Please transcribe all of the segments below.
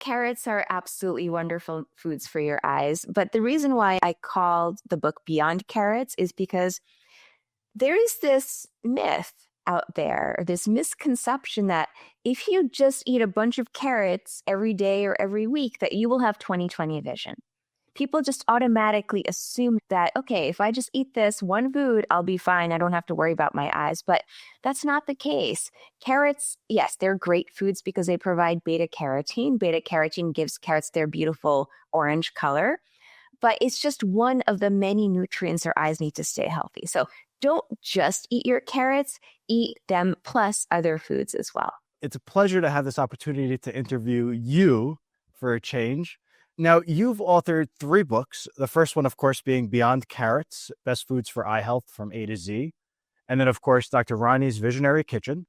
Carrots are absolutely wonderful foods for your eyes. But the reason why I called the book Beyond Carrots is because there is this myth out there, or this misconception that if you just eat a bunch of carrots every day or every week, that you will have 20/20 vision. People just automatically assume that, okay, if I just eat this one food, I'll be fine. I don't have to worry about my eyes. But that's not the case. Carrots, yes, they're great foods because they provide beta carotene. Beta carotene gives carrots their beautiful orange color, but it's just one of the many nutrients our eyes need to stay healthy. So don't just eat your carrots, eat them plus other foods as well. It's a pleasure to have this opportunity to interview you for a change. Now, you've authored 3 books. The first one, of course, being Beyond Carrots, Best Foods for Eye Health from A to Z. And then, of course, Dr. Rani's Visionary Kitchen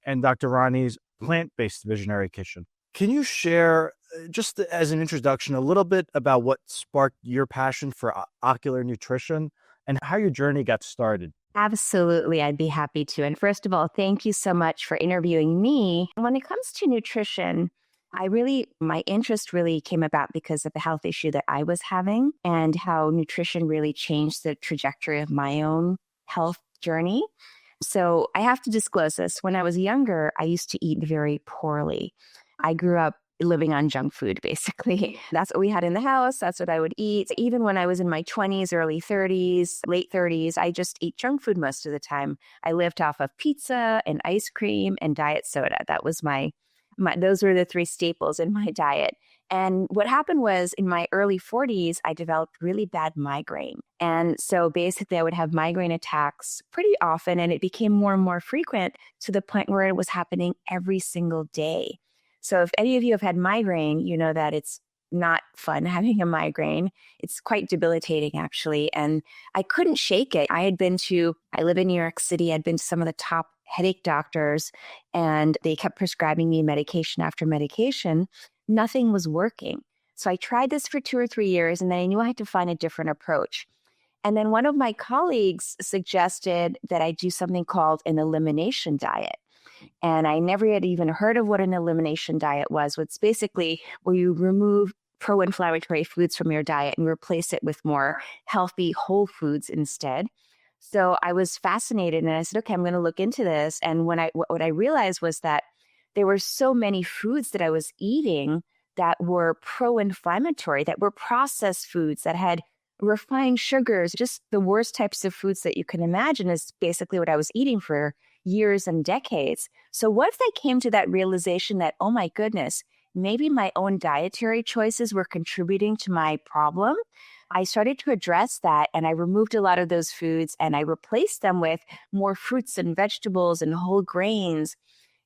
and Dr. Rani's Plant-Based Visionary Kitchen. Can you share, just as an introduction, a little bit about what sparked your passion for ocular nutrition and how your journey got started? Absolutely, I'd be happy to. And first of all, thank you so much for interviewing me. When it comes to nutrition, my interest really came about because of the health issue that I was having and how nutrition really changed the trajectory of my own health journey. So I have to disclose this. When I was younger, I used to eat very poorly. I grew up living on junk food, basically. That's what we had in the house. That's what I would eat. Even when I was in my 20s, early 30s, late 30s, I just ate junk food most of the time. I lived off of pizza and ice cream and diet soda. That was those were the 3 staples in my diet. And what happened was in my early 40s, I developed really bad migraine. And so basically I would have migraine attacks pretty often, and it became more and more frequent to the point where it was happening every single day. So if any of you have had migraine, you know that it's not fun having a migraine. It's quite debilitating, actually. And I couldn't shake it. I live in New York City. I'd been to some of the top headache doctors, and they kept prescribing me medication after medication. Nothing was working. So I tried this for 2 or 3 years, and then I knew I had to find a different approach. And then one of my colleagues suggested that I do something called an elimination diet. And I never had even heard of what an elimination diet was. It's basically where you remove pro-inflammatory foods from your diet and replace it with more healthy whole foods instead. So I was fascinated, and I said, okay, I'm going to look into this. And what I realized was that there were so many foods that I was eating that were pro-inflammatory, that were processed foods, that had refined sugars, just the worst types of foods that you can imagine is basically what I was eating for years and decades. So what if I came to that realization that, oh my goodness, maybe my own dietary choices were contributing to my problem? I started to address that, and I removed a lot of those foods, and I replaced them with more fruits and vegetables and whole grains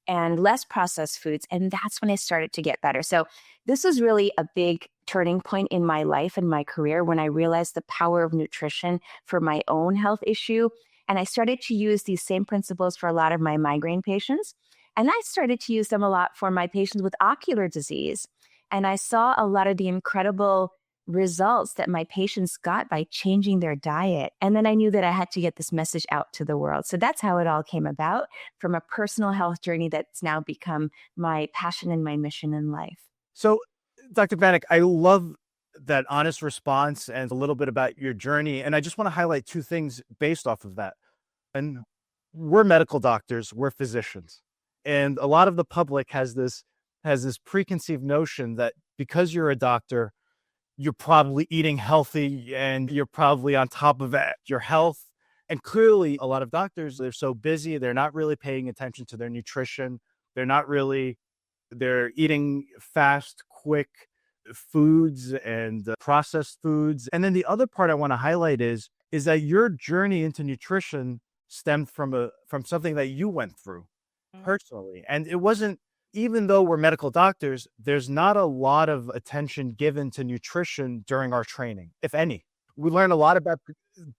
and less processed foods. And that's when I started to get better. So this was really a big turning point in my life and my career when I realized the power of nutrition for my own health issue. And I started to use these same principles for a lot of my migraine patients. And I started to use them a lot for my patients with ocular disease. And I saw a lot of the incredible results that my patients got by changing their diet. And then I knew that I had to get this message out to the world. So that's how it all came about, from a personal health journey that's now become my passion and my mission in life. So, Dr. Banik, I love that honest response and a little bit about your journey. And I just want to highlight 2 things based off of that. And we're medical doctors, we're physicians. And a lot of the public has this preconceived notion that because you're a doctor, you're probably eating healthy and you're probably on top of your health. And clearly a lot of doctors, they're so busy, they're not really paying attention to their nutrition. They're eating fast, quick foods and processed foods. And then the other part I want to highlight is that your journey into nutrition stemmed from something that you went through personally. And it wasn't, even though we're medical doctors, there's not a lot of attention given to nutrition during our training, if any. We learn a lot about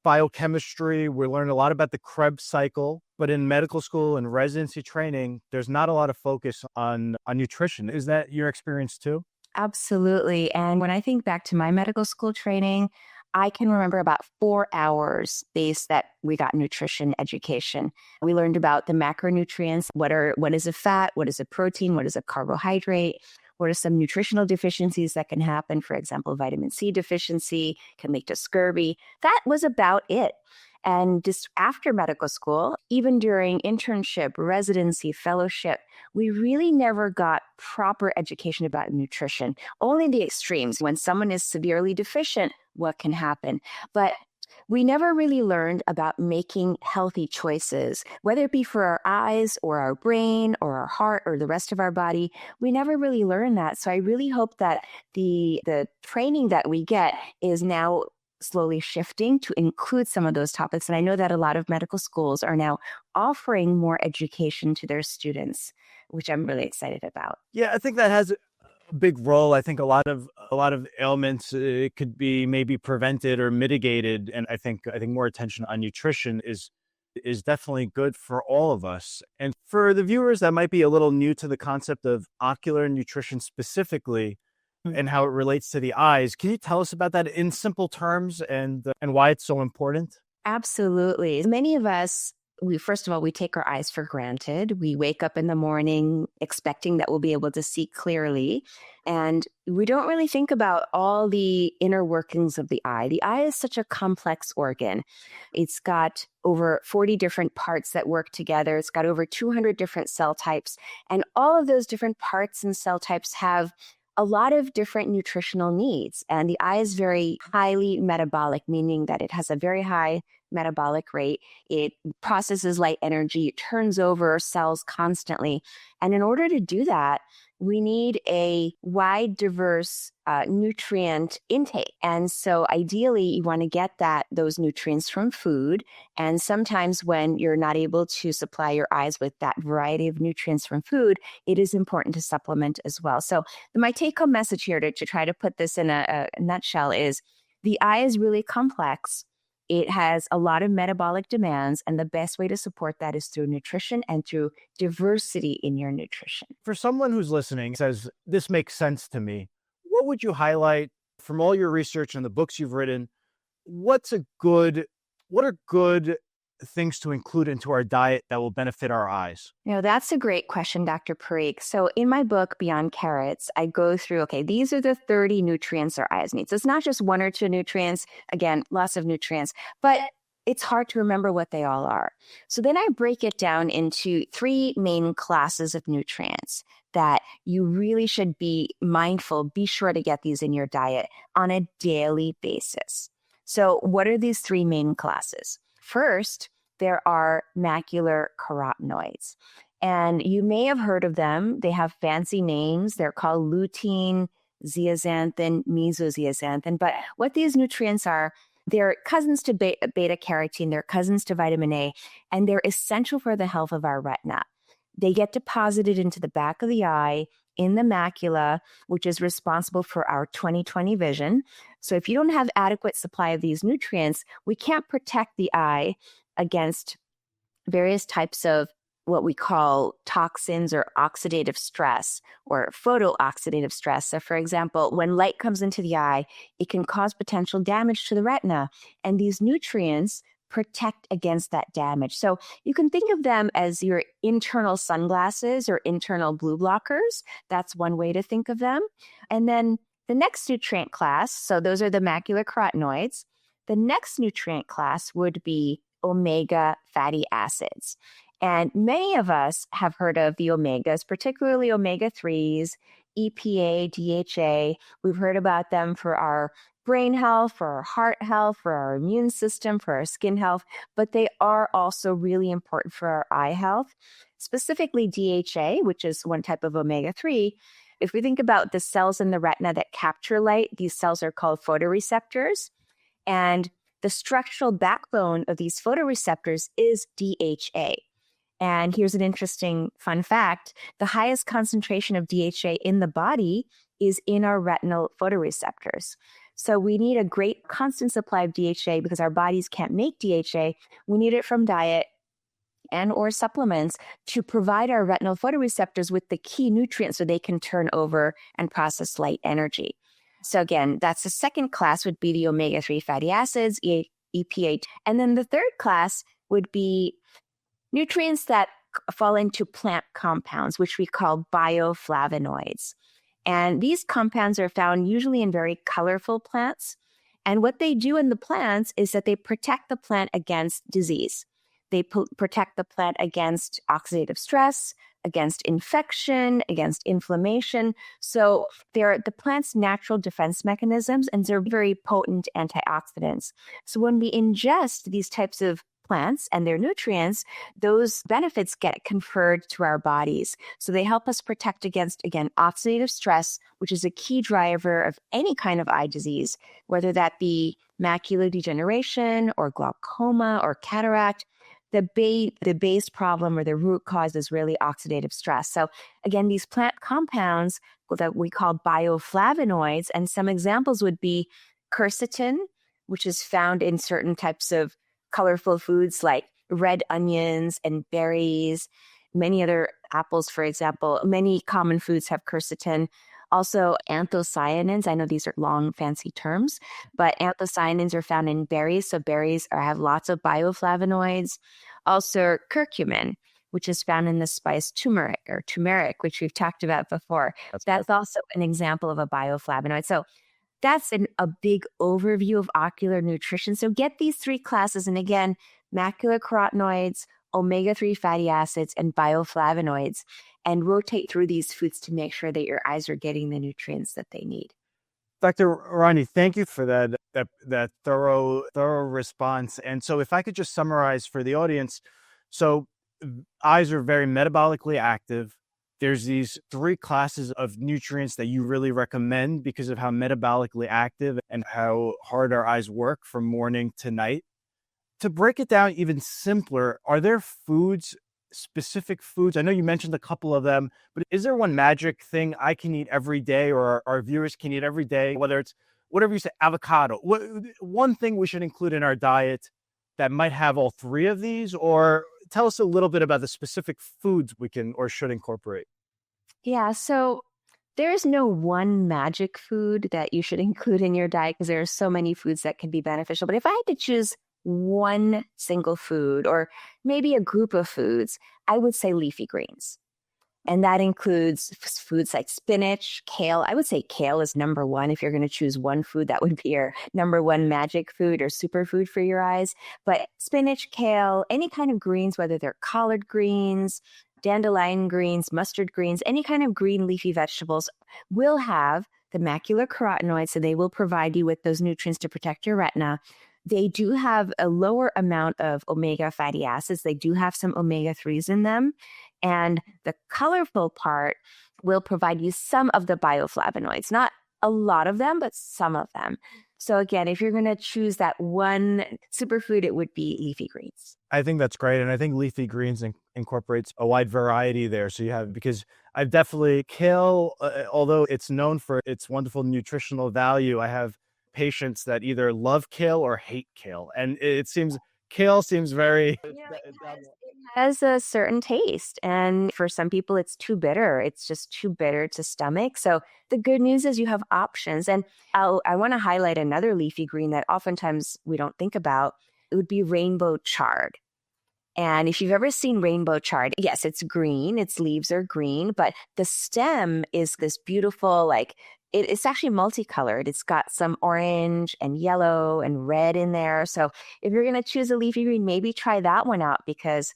biochemistry. We learn a lot about the Krebs cycle, but in medical school and residency training, there's not a lot of focus on nutrition. Is that your experience too? Absolutely. And when I think back to my medical school training, I can remember about 4 hours based that we got nutrition education. We learned about the macronutrients. What is a fat? What is a protein? What is a carbohydrate? what are some nutritional deficiencies that can happen. For example, vitamin C deficiency can lead to scurvy. That was about it. And just after medical school, even during internship, residency, fellowship, we really never got proper education about nutrition. Only the extremes. When someone is severely deficient, what can happen? But we never really learned about making healthy choices, whether it be for our eyes or our brain or our heart or the rest of our body. We never really learned that. So I really hope that the training that we get is now slowly shifting to include some of those topics. And I know that a lot of medical schools are now offering more education to their students, which I'm really excited about. Yeah, I think that has a big role. I think a lot of ailments could be maybe prevented or mitigated, and I think more attention on nutrition is definitely good for all of us. And for the viewers that might be a little new to the concept of ocular nutrition specifically and how it relates to the eyes, can you tell us about that in simple terms and why it's so important? Absolutely. Many of us, first of all, we take our eyes for granted. We wake up in the morning expecting that we'll be able to see clearly. And we don't really think about all the inner workings of the eye. The eye is such a complex organ. It's got over 40 different parts that work together. It's got over 200 different cell types. And all of those different parts and cell types have a lot of different nutritional needs. And the eye is very highly metabolic, meaning that it has a very high metabolic rate. It processes light energy, it turns over cells constantly. And in order to do that, we need a wide, diverse nutrient intake. And so ideally, you want to get those nutrients from food. And sometimes when you're not able to supply your eyes with that variety of nutrients from food, it is important to supplement as well. So my take-home message here to try to put this in a nutshell is the eye is really complex. It has a lot of metabolic demands, and the best way to support that is through nutrition and through diversity in your nutrition. For someone who's listening, says, this makes sense to me, what would you highlight from all your research and the books you've written? What are good things to include into our diet that will benefit our eyes? That's a great question, Dr. Parikh. So in my book, Beyond Carrots, I go through, okay, these are the 30 nutrients our eyes need. So it's not just one or two nutrients, again, lots of nutrients, but it's hard to remember what they all are. So then I break it down into three main classes of nutrients that you really should be mindful, be sure to get these in your diet on a daily basis. So what are these three main classes? First, there are macular carotenoids. And you may have heard of them. They have fancy names. They're called lutein, zeaxanthin, mesozeaxanthin. But what these nutrients are, they're cousins to beta carotene, they're cousins to vitamin A, and they're essential for the health of our retina. They get deposited into the back of the eye in the macula, which is responsible for our 20/20 vision. So if you don't have adequate supply of these nutrients, we can't protect the eye against various types of what we call toxins or oxidative stress or photooxidative stress. So for example, when light comes into the eye, it can cause potential damage to the retina. And these nutrients protect against that damage. So you can think of them as your internal sunglasses or internal blue blockers. That's one way to think of them. And then the next nutrient class, so those are the macular carotenoids. The next nutrient class would be omega fatty acids. And many of us have heard of the omegas, particularly omega-3s, EPA, DHA. We've heard about them for our brain health, for our heart health, for our immune system, for our skin health, but they are also really important for our eye health. Specifically DHA, which is one type of omega-3. If we think about the cells in the retina that capture light, these cells are called photoreceptors. And the structural backbone of these photoreceptors is DHA. And here's an interesting fun fact. The highest concentration of DHA in the body is in our retinal photoreceptors. So we need a great constant supply of DHA because our bodies can't make DHA. We need it from diet and or supplements to provide our retinal photoreceptors with the key nutrients so they can turn over and process light energy. So again, that's the second class would be the omega-3 fatty acids, EPA. And then the third class would be nutrients that fall into plant compounds, which we call bioflavonoids. And these compounds are found usually in very colorful plants. And what they do in the plants is that they protect the plant against disease. They protect the plant against oxidative stress, against infection, against inflammation. So they're the plant's natural defense mechanisms, and they're very potent antioxidants. So when we ingest these types of plants and their nutrients, those benefits get conferred to our bodies. So they help us protect against, again, oxidative stress, which is a key driver of any kind of eye disease, whether that be macular degeneration or glaucoma or cataract. The base problem or the root cause is really oxidative stress. So again, these plant compounds that we call bioflavonoids, and some examples would be quercetin, which is found in certain types of colorful foods like red onions and berries, many other apples, for example. Many common foods have quercetin. Also, anthocyanins. I know these are long, fancy terms, but anthocyanins are found in berries. So berries have lots of bioflavonoids. Also, curcumin, which is found in the spice turmeric, which we've talked about before. That's also an example of a bioflavonoid. So that's a big overview of ocular nutrition. So get these three classes. And again, macular carotenoids, omega-3 fatty acids, and bioflavonoids, and rotate through these foods to make sure that your eyes are getting the nutrients that they need. Dr. Rani, thank you for that thorough response. And so if I could just summarize for the audience, so eyes are very metabolically active. There's these three classes of nutrients that you really recommend because of how metabolically active and how hard our eyes work from morning to night. To break it down even simpler, are there specific foods? I know you mentioned a couple of them, but is there one magic thing I can eat every day or our viewers can eat every day, whether it's whatever you say, avocado, one thing we should include in our diet that might have all three of these? Or tell us a little bit about the specific foods we can or should incorporate. Yeah, so there is no one magic food that you should include in your diet because there are so many foods that can be beneficial. But if I had to choose one single food or maybe a group of foods, I would say leafy greens. And that includes foods like spinach, kale. I would say kale is number one. If you're going to choose one food, that would be your number one magic food or superfood for your eyes. But spinach, kale, any kind of greens, whether they're collard greens, dandelion greens, mustard greens, any kind of green leafy vegetables will have the macular carotenoids, so they will provide you with those nutrients to protect your retina. They do have a lower amount of omega fatty acids. They do have some omega-3s in them. And the colorful part will provide you some of the bioflavonoids, not a lot of them, but some of them. So again, if you're going to choose that one superfood, it would be leafy greens. I think that's great. And I think leafy greens incorporates a wide variety there. So you have, because I've definitely kale, although it's known for its wonderful nutritional value, I have patients that either love kale or hate kale. And kale seems very... It has a certain taste. And for some people, it's too bitter. It's just too bitter to stomach. So the good news is you have options. And I want to highlight another leafy green that oftentimes we don't think about. It would be rainbow chard. And if you've ever seen rainbow chard, yes, it's green, its leaves are green, but the stem is this beautiful, it's actually multicolored. It's got some orange and yellow and red in there. So if you're going to choose a leafy green, maybe try that one out because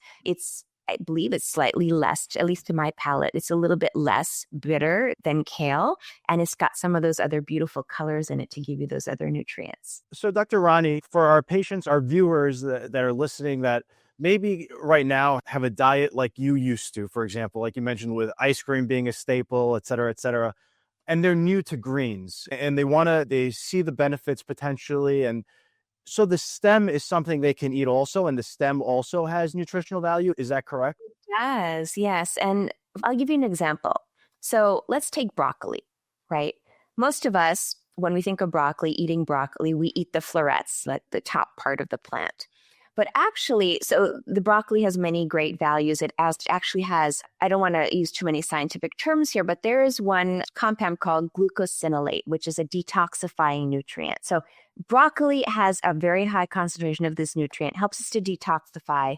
I believe it's slightly less, at least to my palate, it's a little bit less bitter than kale. And it's got some of those other beautiful colors in it to give you those other nutrients. So Dr. Rani, for our patients, our viewers that are listening that maybe right now have a diet like you used to, for example, like you mentioned with ice cream being a staple, et cetera, and they're new to greens and they see the benefits potentially. And so the stem is something they can eat also, and the stem also has nutritional value. Is that correct? It does, yes. And I'll give you an example. So let's take broccoli, right? Most of us, when we think of eating broccoli, we eat the florets, like the top part of the plant. But actually, so the broccoli has many great values. It actually has, I don't want to use too many scientific terms here, but there is one compound called glucosinolate, which is a detoxifying nutrient. So broccoli has a very high concentration of this nutrient, helps us to detoxify.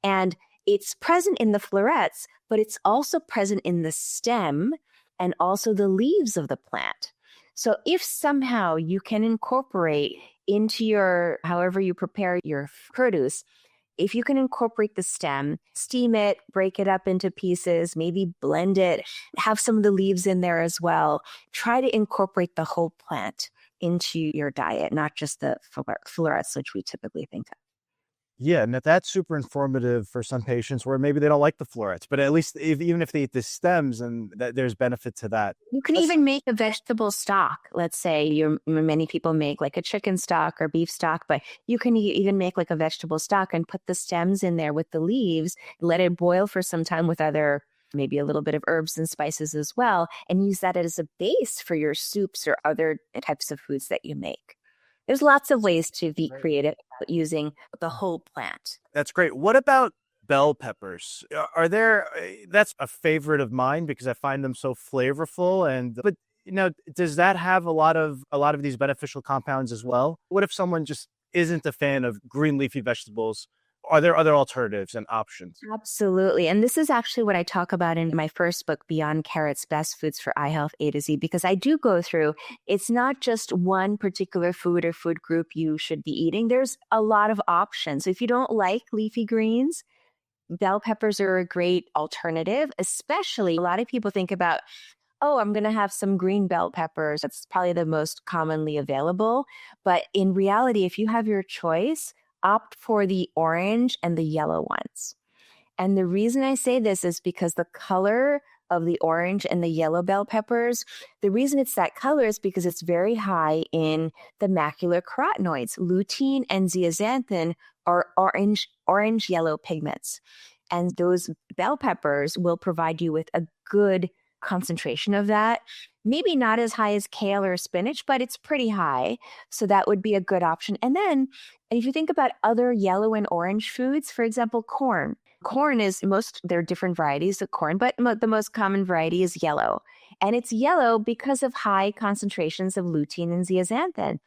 And it's present in the florets, but it's also present in the stem and also the leaves of the plant. So if somehow you can incorporate into your, however you prepare your produce, if you can incorporate the stem, steam it, break it up into pieces, maybe blend it, have some of the leaves in there as well, try to incorporate the whole plant into your diet, not just the florets, which we typically think of. Yeah, and that's super informative for some patients where maybe they don't like the florets, but at least even if they eat the stems, and that there's benefit to that. You can Let's even make a vegetable stock. Let's say many people make like a chicken stock or beef stock, but you can even make like a vegetable stock and put the stems in there with the leaves, let it boil for some time with other, maybe a little bit of herbs and spices as well, and use that as a base for your soups or other types of foods that you make. There's lots of ways to be creative using the whole plant. That's great. What about bell peppers? Are there, that's a favorite of mine because I find them so flavorful, and but does that have a lot of these beneficial compounds as well? What if someone just isn't a fan of green leafy vegetables? Are there other alternatives and options? Absolutely. And this is actually what I talk about in my first book, Beyond Carrots, Best Foods for Eye Health A to Z, because I do go through, it's not just one particular food or food group you should be eating. There's a lot of options. So if you don't like leafy greens, bell peppers are a great alternative, especially a lot of people think about, oh, I'm going to have some green bell peppers. That's probably the most commonly available. But in reality, if you have your choice, opt for the orange and the yellow ones. And the reason I say this is because the color of the orange and the yellow bell peppers, the reason it's that color is because it's very high in the macular carotenoids. Lutein and zeaxanthin are orange yellow pigments. And those bell peppers will provide you with a good concentration of that. Maybe not as high as kale or spinach, but it's pretty high. So that would be a good option. And then if you think about other yellow and orange foods, for example, corn. Corn is there are different varieties of corn, but the most common variety is yellow. And it's yellow because of high concentrations of lutein and zeaxanthin.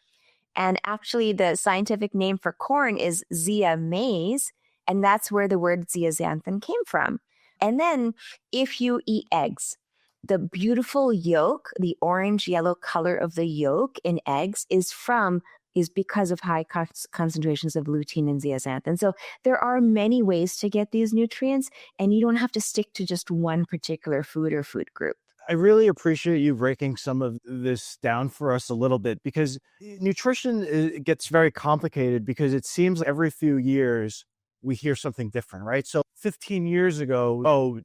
And actually, the scientific name for corn is Zea maize, and that's where the word zeaxanthin came from. And then if you eat eggs, the beautiful yolk, the orange yellow color of the yolk in eggs is because of high concentrations of lutein and zeaxanthin. So there are many ways to get these nutrients, and you don't have to stick to just one particular food or food group. I really appreciate you breaking some of this down for us a little bit, because nutrition gets very complicated because it seems like every few years we hear something different, right? So 15 years ago, oh,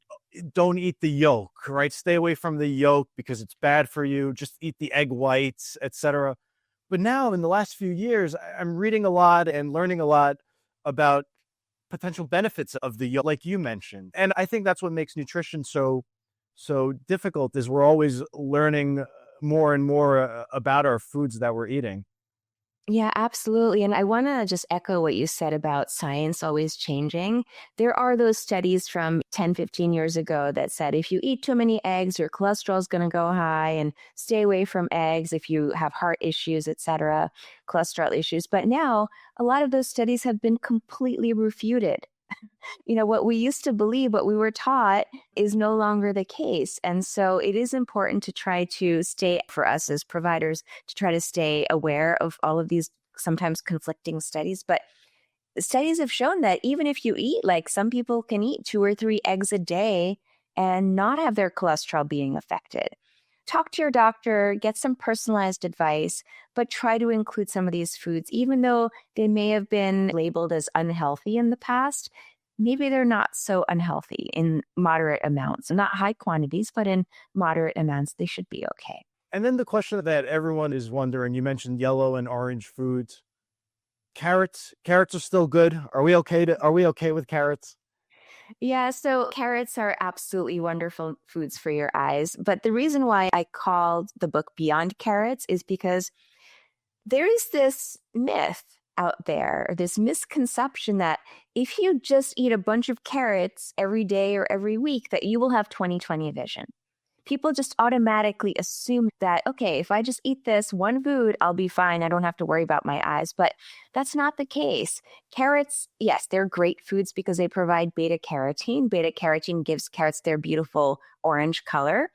don't eat the yolk, right? Stay away from the yolk because it's bad for you. Just eat the egg whites, etc. But now in the last few years, I'm reading a lot and learning a lot about potential benefits of the yolk, like you mentioned. And I think that's what makes nutrition so difficult, is we're always learning more and more about our foods that we're eating. Yeah, absolutely. And I want to just echo what you said about science always changing. There are those studies from 10, 15 years ago that said if you eat too many eggs, your cholesterol is going to go high, and stay away from eggs if you have heart issues, etc., cholesterol issues. But now a lot of those studies have been completely refuted. What we used to believe, what we were taught, is no longer the case. And so it is important to try to stay, for us as providers, to try to stay aware of all of these sometimes conflicting studies. But studies have shown that even if you eat, like some people can eat 2 or 3 eggs a day and not have their cholesterol being affected. Talk to your doctor, get some personalized advice, but try to include some of these foods, even though they may have been labeled as unhealthy in the past. Maybe they're not so unhealthy in moderate amounts, not high quantities, but in moderate amounts, they should be okay. And then the question that everyone is wondering, you mentioned yellow and orange foods. Carrots are still good. Are we okay with carrots? Yeah, so carrots are absolutely wonderful foods for your eyes. But the reason why I called the book Beyond Carrots is because there is this myth out there, this misconception that if you just eat a bunch of carrots every day or every week, that you will have 20/20 vision. People just automatically assume that, okay, if I just eat this one food, I'll be fine. I don't have to worry about my eyes. But that's not the case. Carrots, yes, they're great foods because they provide beta carotene. Beta carotene gives carrots their beautiful orange color.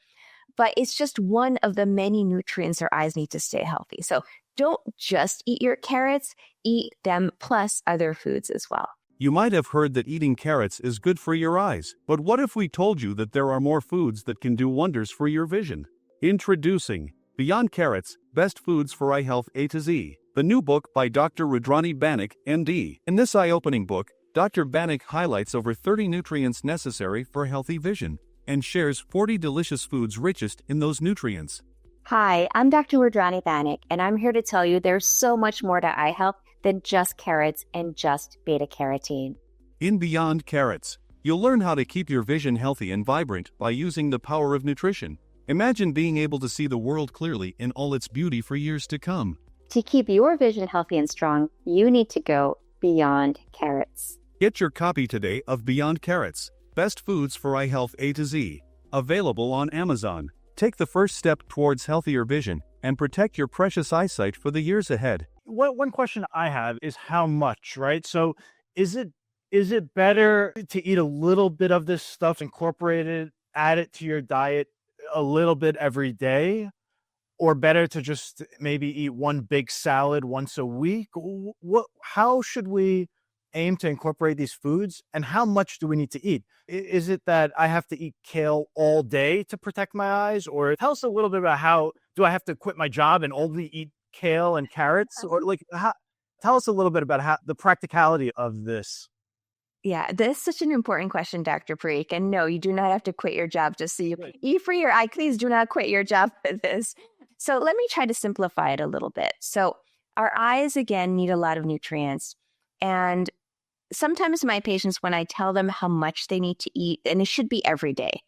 but it's just one of the many nutrients our eyes need to stay healthy. So don't just eat your carrots, eat them plus other foods as well. You might have heard that eating carrots is good for your eyes, but what if we told you that there are more foods that can do wonders for your vision? Introducing Beyond Carrots, Best Foods for Eye Health A to Z, the new book by Dr. Rani Banik, MD. In this eye-opening book, Dr. Banik highlights over 30 nutrients necessary for healthy vision and shares 40 delicious foods richest in those nutrients. Hi, I'm Dr. Rani Banik, and I'm here to tell you there's so much more to eye health than just carrots and just beta-carotene. In Beyond Carrots, you'll learn how to keep your vision healthy and vibrant by using the power of nutrition. Imagine being able to see the world clearly in all its beauty for years to come. To keep your vision healthy and strong, you need to go beyond carrots. Get your copy today of Beyond Carrots, Best Foods for Eye Health A to Z, available on Amazon. Take the first step towards healthier vision and protect your precious eyesight for the years ahead. One question I have is how much, right? So is it better to eat a little bit of this stuff, incorporate it, add it to your diet a little bit every day, or better to just maybe eat one big salad once a week? How should we aim to incorporate these foods, and how much do we need to eat? Is it that I have to eat kale all day to protect my eyes? Or tell us a little bit about how do I have to quit my job and only eat kale and carrots? Or tell us a little bit about how the practicality of this. Yeah, that's such an important question, Dr. Parikh. And no, you do not have to quit your job just so you can eat for your eye. Please do not quit your job for this. So let me try to simplify it a little bit. So our eyes, again, need a lot of nutrients. And sometimes my patients, when I tell them how much they need to eat, and it should be every day,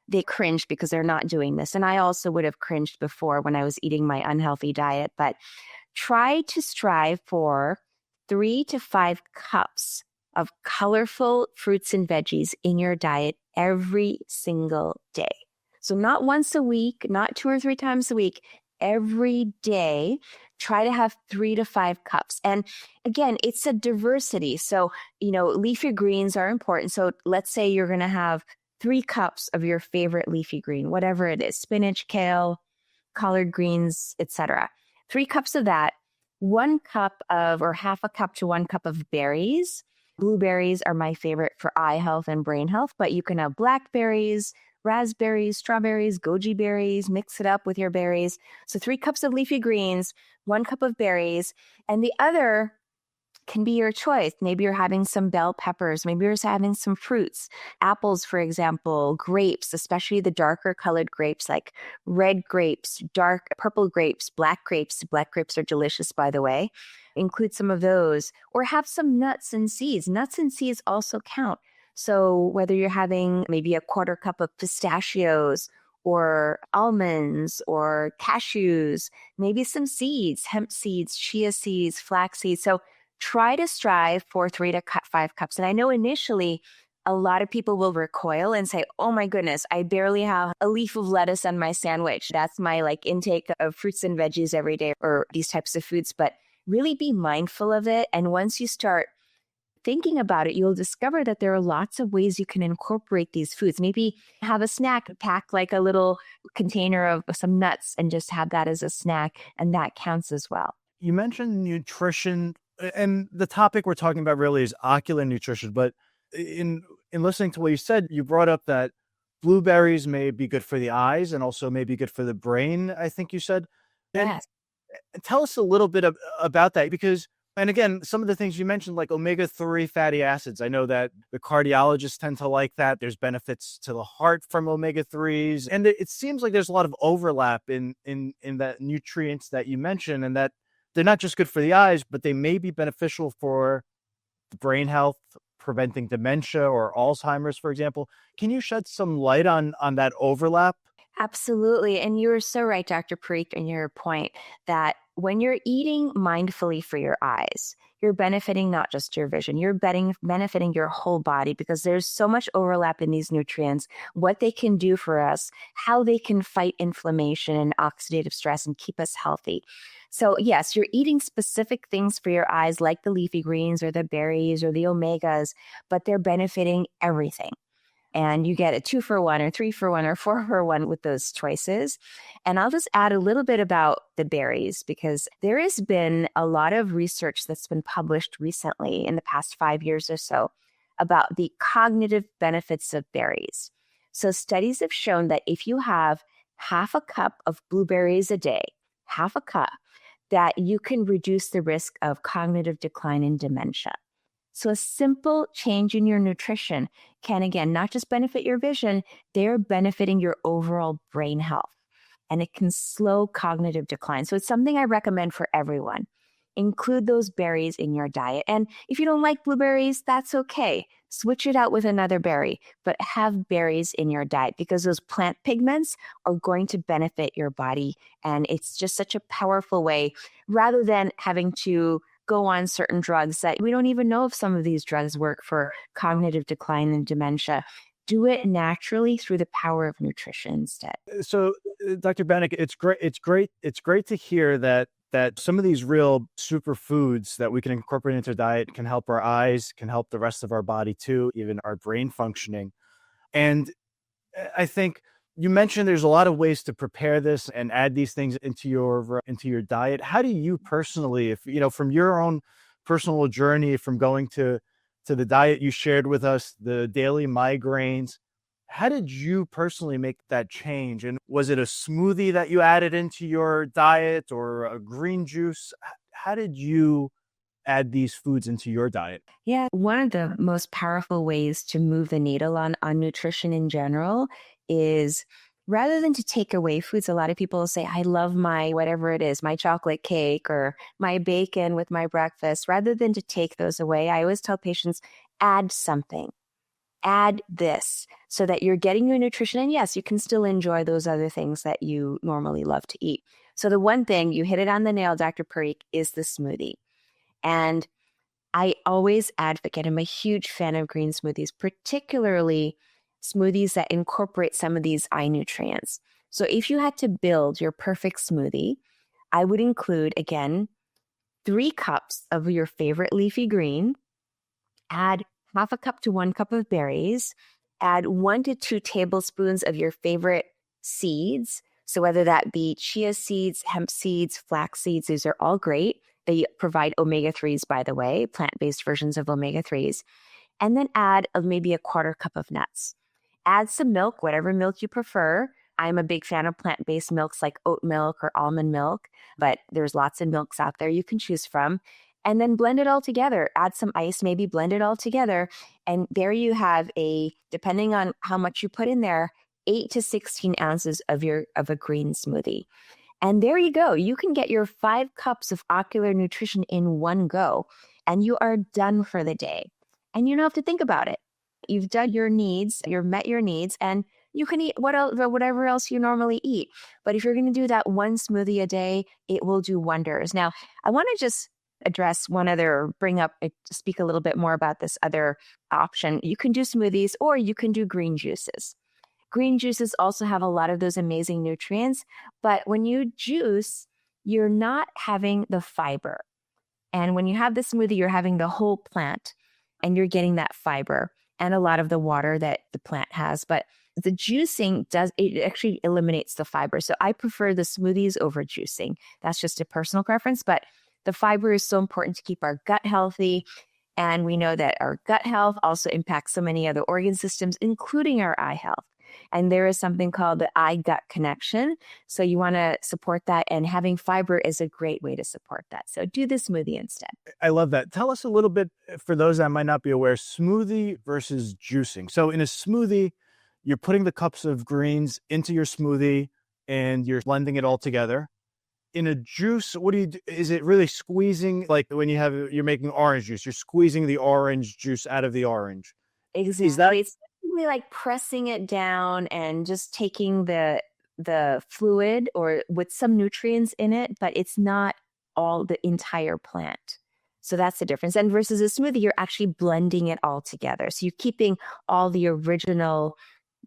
they cringe because they're not doing this. And I also would have cringed before when I was eating my unhealthy diet. But try to strive for 3 to 5 cups of colorful fruits and veggies in your diet every single day. So not once a week, not 2 or 3 times a week, every day. Try to have 3 to 5 cups. And again, it's a diversity. So, leafy greens are important. So let's say you're going to have 3 cups of your favorite leafy green, whatever it is, spinach, kale, collard greens, etc. 3 cups of that, 1 cup of, or half a cup to 1 cup of berries. Blueberries are my favorite for eye health and brain health, but you can have blackberries, raspberries, strawberries, goji berries, mix it up with your berries. So 3 cups of leafy greens, 1 cup of berries, and the other can be your choice. Maybe you're having some bell peppers. Maybe you're having some fruits, apples, for example, grapes, especially the darker colored grapes like red grapes, dark purple grapes, black grapes. Black grapes are delicious, by the way. Include some of those, or have some nuts and seeds. Nuts and seeds also count. So whether you're having maybe a 1/4 cup of pistachios or almonds or cashews, maybe some seeds, hemp seeds, chia seeds, flax seeds. So try to strive for 3 to 5 cups. And I know initially a lot of people will recoil and say, oh my goodness, I barely have a leaf of lettuce on my sandwich. That's my intake of fruits and veggies every day, or these types of foods. But really be mindful of it. And once you start thinking about it, you'll discover that there are lots of ways you can incorporate these foods. Maybe have a snack, pack a little container of some nuts and just have that as a snack. And that counts as well. You mentioned nutrition, and the topic we're talking about really is ocular nutrition. But in listening to what you said, you brought up that blueberries may be good for the eyes and also may be good for the brain, I think you said. Yes. And tell us a little bit about that, because, and again, some of the things you mentioned, like omega-3 fatty acids, I know that the cardiologists tend to like that. There's benefits to the heart from omega-3s. And it seems like there's a lot of overlap in that nutrients that you mentioned, and that they're not just good for the eyes, but they may be beneficial for the brain health, preventing dementia or Alzheimer's, for example. Can you shed some light on that overlap? Absolutely. And you were so right, Dr. Parikh, in your point that when you're eating mindfully for your eyes, you're benefiting not just your vision, you're benefiting your whole body, because there's so much overlap in these nutrients, what they can do for us, how they can fight inflammation and oxidative stress and keep us healthy. So yes, you're eating specific things for your eyes like the leafy greens or the berries or the omegas, but they're benefiting everything. And you get a 2-for-1 or 3-for-1 or 4-for-1 with those choices. And I'll just add a little bit about the berries, because there has been a lot of research that's been published recently in the past 5 years or so about the cognitive benefits of berries. So studies have shown that if you have half a cup of blueberries a day, half a cup, that you can reduce the risk of cognitive decline and dementia. So a simple change in your nutrition can, again, not just benefit your vision, they're benefiting your overall brain health. And it can slow cognitive decline. So it's something I recommend for everyone. Include those berries in your diet. And if you don't like blueberries, that's okay. Switch it out with another berry, but have berries in your diet, because those plant pigments are going to benefit your body. And it's just such a powerful way, rather than having to go on certain drugs that we don't even know if some of these drugs work for cognitive decline and dementia. Do it naturally through the power of nutrition instead. So, Dr. Banik, it's great to hear that some of these real superfoods that we can incorporate into diet can help our eyes, can help the rest of our body too, even our brain functioning. And I think you mentioned there's a lot of ways to prepare this and add these things into your diet. How do you personally, if from your own personal journey, from going to the diet you shared with us, the daily migraines, how did you personally make that change? And was it a smoothie that you added into your diet, or a green juice? How did you add these foods into your diet? Yeah, one of the most powerful ways to move the needle on nutrition in general is, rather than to take away foods, a lot of people say, I love my whatever it is, my chocolate cake or my bacon with my breakfast. Rather than to take those away, I always tell patients, add something. Add this so that you're getting your nutrition. And yes, you can still enjoy those other things that you normally love to eat. So the one thing, you hit it on the nail, Dr. Parikh, is the smoothie. And I always advocate, I'm a huge fan of green smoothies, particularly smoothies that incorporate some of these eye nutrients. So if you had to build your perfect smoothie, I would include, again, 3 cups of your favorite leafy green, add half a cup to 1 cup of berries, add 1 to 2 tablespoons of your favorite seeds. So whether that be chia seeds, hemp seeds, flax seeds, these are all great. They provide omega-3s, by the way, plant-based versions of omega-3s. And then add maybe a 1/4 cup of nuts. Add some milk, whatever milk you prefer. I'm a big fan of plant-based milks like oat milk or almond milk, but there's lots of milks out there you can choose from. And then blend it all together. Add some ice, maybe blend it all together. And there you have depending on how much you put in there, 8 to 16 ounces of a green smoothie. And there you go. You can get your 5 cups of ocular nutrition in one go, and you are done for the day. And you don't have to think about it. You've done your needs, you've met your needs, and you can eat whatever else you normally eat. But if you're going to do that one smoothie a day, it will do wonders. Now, I want to just address speak a little bit more about this other option. You can do smoothies, or you can do green juices. Green juices also have a lot of those amazing nutrients, but when you juice, you're not having the fiber. And when you have the smoothie, you're having the whole plant, and you're getting that fiber and a lot of the water that the plant has. But the juicing it actually eliminates the fiber. So I prefer the smoothies over juicing. That's just a personal preference, but the fiber is so important to keep our gut healthy. And we know that our gut health also impacts so many other organ systems, including our eye health. And there is something called the eye-gut connection. So you want to support that. And having fiber is a great way to support that. So do the smoothie instead. I love that. Tell us a little bit, for those that might not be aware, smoothie versus juicing. So in a smoothie, you're putting the cups of greens into your smoothie and you're blending it all together. In a juice, what do you do? Is it really squeezing, like when you're making orange juice, you're squeezing the orange juice out of the orange? Exactly. It's basically like pressing it down and just taking the fluid or with some nutrients in it, but it's not all the entire plant. So that's the difference. And versus a smoothie, you're actually blending it all together. So you're keeping all the original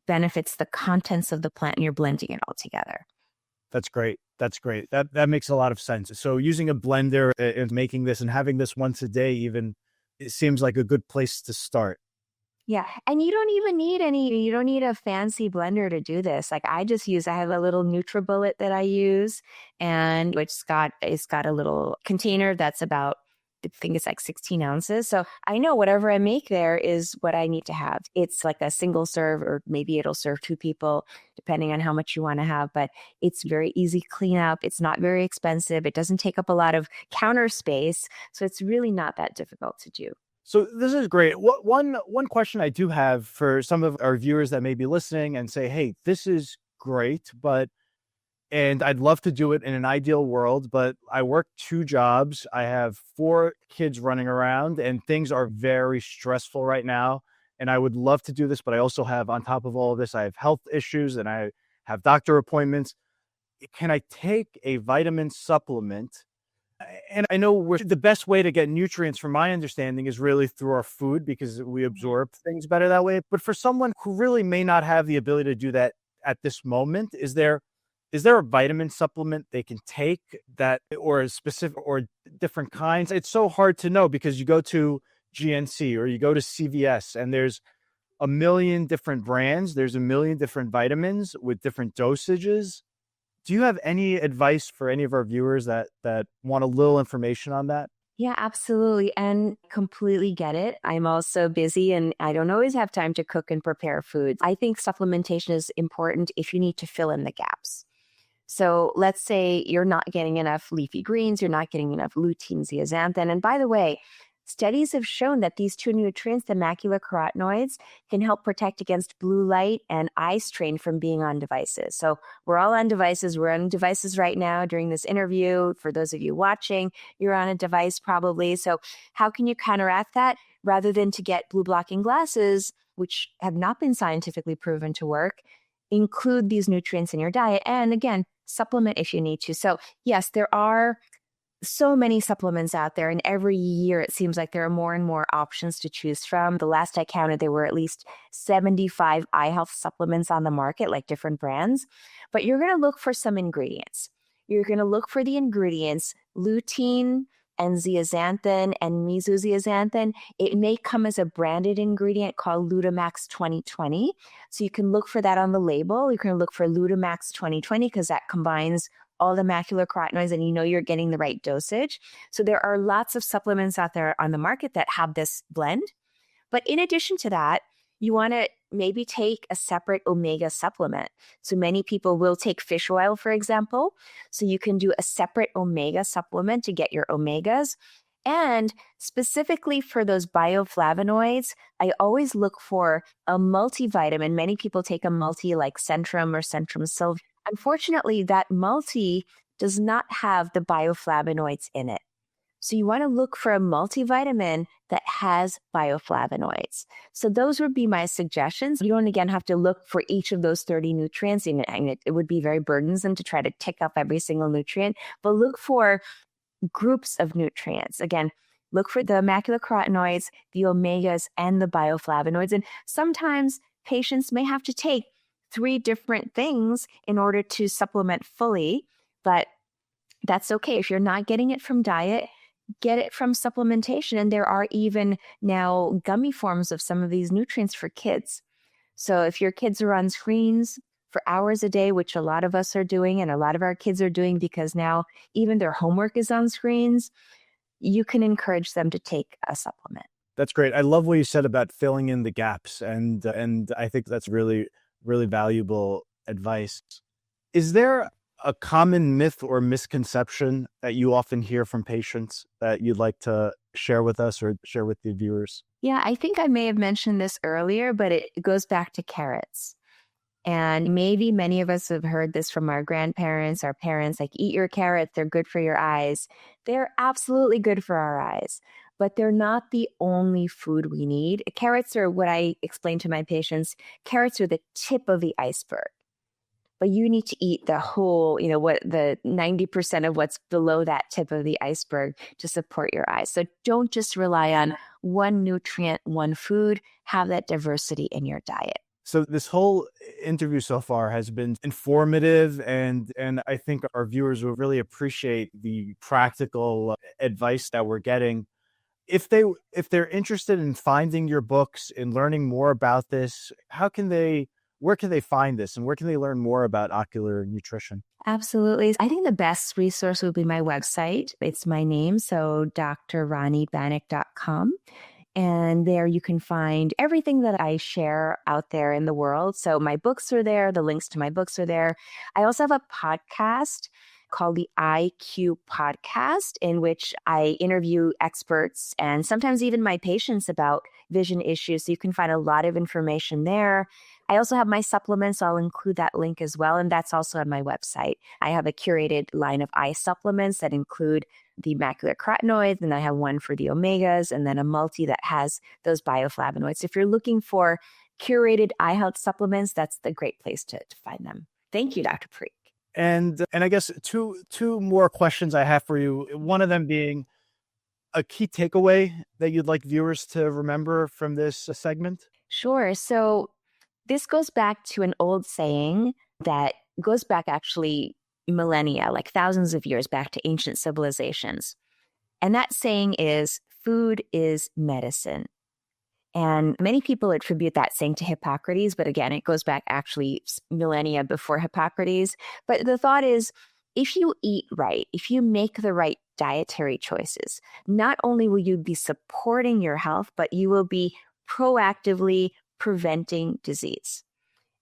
benefits, the contents of the plant, and you're blending it all together. That's great. That makes a lot of sense. So using a blender and making this and having this once a day, even, it seems like a good place to start. Yeah. And you don't need a fancy blender to do this. Like I have a little NutriBullet that I use and it's got a little container that's about, I think it's like 16 ounces. So I know whatever I make there is what I need to have. It's like a single serve, or maybe it'll serve two people, depending on how much you want to have. But it's very easy cleanup. It's not very expensive. It doesn't take up a lot of counter space. So it's really not that difficult to do. So this is great. One question I do have for some of our viewers that may be listening and say, "Hey, this is great, but and I'd love to do it in an ideal world, but I work 2 jobs. I have 4 kids running around, and things are very stressful right now. And I would love to do this, but I also have, on top of all of this, I have health issues and I have doctor appointments. Can I take a vitamin supplement?" And I know the best way to get nutrients, from my understanding, is really through our food because we absorb things better that way. But for someone who really may not have the ability to do that at this moment, is there a vitamin supplement they can take that, or a specific, or different kinds? It's so hard to know because you go to GNC or you go to CVS and there's a million different brands. There's a million different vitamins with different dosages. Do you have any advice for any of our viewers that want a little information on that? Yeah, absolutely. And completely get it. I'm also busy and I don't always have time to cook and prepare food. I think supplementation is important if you need to fill in the gaps. So let's say you're not getting enough leafy greens, you're not getting enough lutein, zeaxanthin. And by the way, studies have shown that these two nutrients, the macular carotenoids, can help protect against blue light and eye strain from being on devices. So we're all on devices. We're on devices right now during this interview. For those of you watching, you're on a device probably. So how can you counteract that? Rather than to get blue blocking glasses, which have not been scientifically proven to work, include these nutrients in your diet. And again, supplement if you need to. So yes, there are so many supplements out there, and every year it seems like there are more and more options to choose from. The last I counted, there were at least 75 eye health supplements on the market, like different brands. But you're going to look for some ingredients. You're going to look for the ingredients, lutein and zeaxanthin and mesozeaxanthin. It may come as a branded ingredient called Lutamax 2020. So you can look for that on the label. You can look for Lutamax 2020 because that combines all the macular carotenoids and you know you're getting the right dosage. So there are lots of supplements out there on the market that have this blend. But in addition to that, you want to maybe take a separate omega supplement. So many people will take fish oil, for example. So you can do a separate omega supplement to get your omegas. And specifically for those bioflavonoids, I always look for a multivitamin. Many people take a multi like Centrum or Centrum Silver. Unfortunately, that multi does not have the bioflavonoids in it. So you want to look for a multivitamin that has bioflavonoids. So those would be my suggestions. You don't, again, have to look for each of those 30 nutrients. And it would be very burdensome to try to tick up every single nutrient, but look for groups of nutrients. Again, look for the macular carotenoids, the omegas, and the bioflavonoids. And sometimes patients may have to take 3 different things in order to supplement fully, but that's okay. If you're not getting it from diet, get it from supplementation. And there are even now gummy forms of some of these nutrients for kids. So if your kids are on screens for hours a day, which a lot of us are doing, and a lot of our kids are doing because now even their homework is on screens, you can encourage them to take a supplement. That's great. I love what you said about filling in the gaps. And I think that's really, really valuable advice. Is there a common myth or misconception that you often hear from patients that you'd like to share with us or share with the viewers? Yeah, I think I may have mentioned this earlier, but it goes back to carrots. And maybe many of us have heard this from our grandparents, our parents, like, eat your carrots, they're good for your eyes. They're absolutely good for our eyes, but they're not the only food we need. Carrots are what I explain to my patients. Carrots are the tip of the iceberg. But you need to eat the whole, what the 90% of what's below that tip of the iceberg to support your eyes. So don't just rely on one nutrient, one food. Have that diversity in your diet. So this whole interview so far has been informative, and I think our viewers will really appreciate the practical advice that we're getting. if they're interested in finding your books and learning more about this, where can they find this, and where can they learn more about ocular nutrition? Absolutely. I think the best resource would be my website. It's my name, so drranibanik.com. And there you can find everything that I share out there in the world. So my books are there. The links to my books are there. I also have a podcast called the IQ Podcast, in which I interview experts and sometimes even my patients about vision issues. So you can find a lot of information there. I also have my supplements. I'll include that link as well. And that's also on my website. I have a curated line of eye supplements that include the macular carotenoids, and I have one for the omegas, and then a multi that has those bioflavonoids. If you're looking for curated eye health supplements, that's the great place to find them. Thank you, Dr. Parikh. And I guess two more questions I have for you. One of them being a key takeaway that you'd like viewers to remember from this segment. Sure. So this goes back to an old saying that goes back actually millennia, like thousands of years back to ancient civilizations. And that saying is, food is medicine. And many people attribute that saying to Hippocrates, but again, it goes back actually millennia before Hippocrates. But the thought is, if you eat right, if you make the right dietary choices, not only will you be supporting your health, but you will be proactively preventing disease.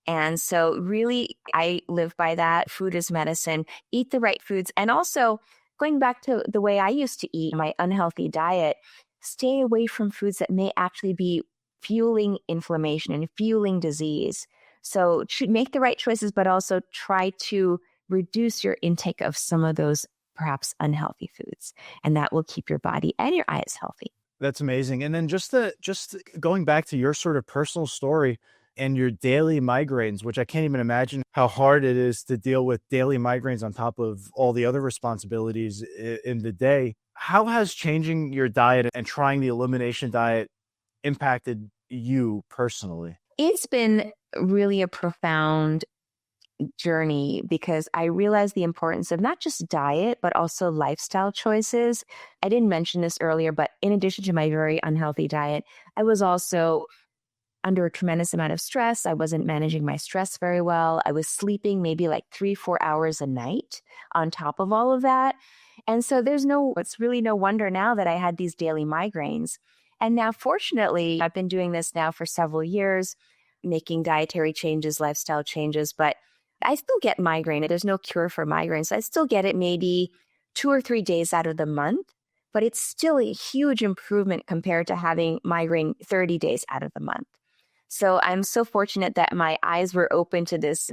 And so really, I live by that. Food is medicine. Eat the right foods. And also, going back to the way I used to eat, my unhealthy diet, stay away from foods that may actually be fueling inflammation and fueling disease. So make the right choices, but also try to reduce your intake of some of those perhaps unhealthy foods. And that will keep your body and your eyes healthy. That's amazing. And then just going back to your sort of personal story and your daily migraines, which I can't even imagine how hard it is to deal with daily migraines on top of all the other responsibilities in the day. How has changing your diet and trying the elimination diet impacted you personally? It's been really a profound journey because I realized the importance of not just diet, but also lifestyle choices. I didn't mention this earlier, but in addition to my very unhealthy diet, I was also under a tremendous amount of stress. I wasn't managing my stress very well. I was sleeping maybe like 3-4 hours a night on top of all of that. And so it's really no wonder now that I had these daily migraines. And now, fortunately, I've been doing this now for several years, making dietary changes, lifestyle changes, but I still get migraine. There's no cure for migraines. I still get it maybe 2 or 3 days out of the month, but it's still a huge improvement compared to having migraine 30 days out of the month. So I'm so fortunate that my eyes were open to this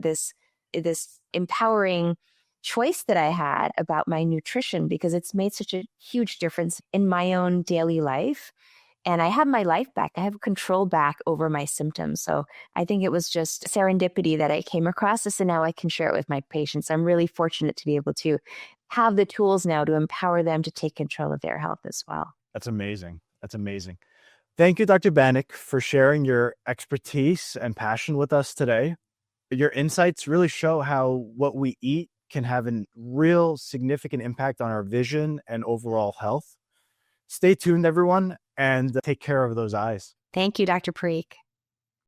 empowering choice that I had about my nutrition, because it's made such a huge difference in my own daily life. And I have my life back. I have control back over my symptoms. So I think it was just serendipity that I came across this, and now I can share it with my patients. I'm really fortunate to be able to have the tools now to empower them to take control of their health as well. That's amazing. That's amazing. Thank you, Dr. Banik, for sharing your expertise and passion with us today. Your insights really show how what we eat can have a real significant impact on our vision and overall health. Stay tuned, everyone, and take care of those eyes. Thank you, Dr. Parikh.